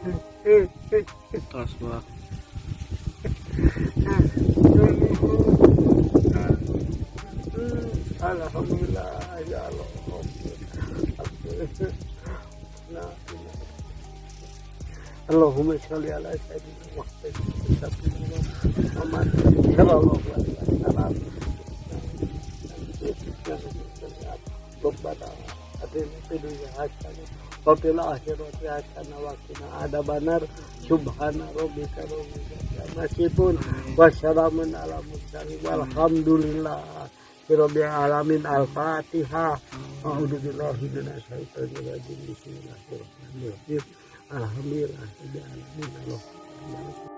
Terus bawah. Alhamdulillah ya Allah. Allahumma sholli ala sayyidina Muhammad Muhammad sallallahu alaihi wasallam. Rabbana atina fid dunya hasanah wa fil akhirati hasanah wa qina adzabannar. Subhana rabbika rabbil izzati amma yasifun wa salamun alal mursalin walhamdulillah rabbil alamin. Al-Fatihah. A'udzu billahi minasy syaithanir rajim. Bismillahirrahmanirrahim. Alhamdulillah rabbil alamin. Allahumma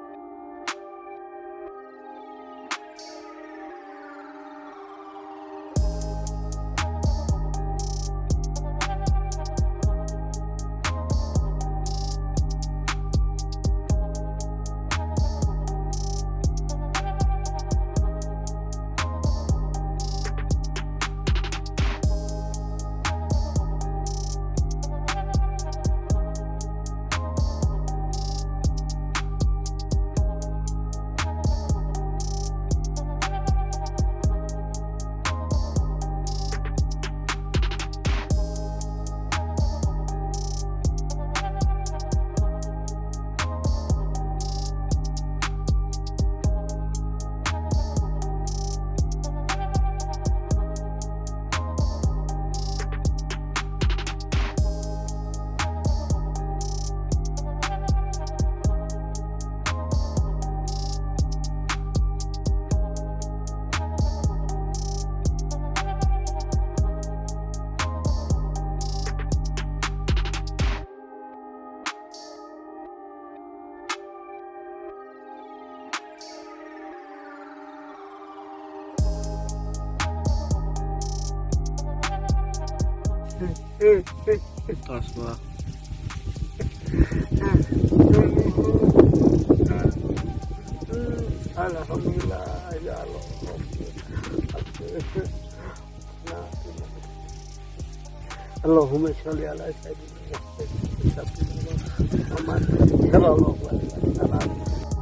Terus bawah. Alhamdulillah ya Allah. Allahumma sholli ala sayyidina Muhammad sallallahu alaihi wasallam.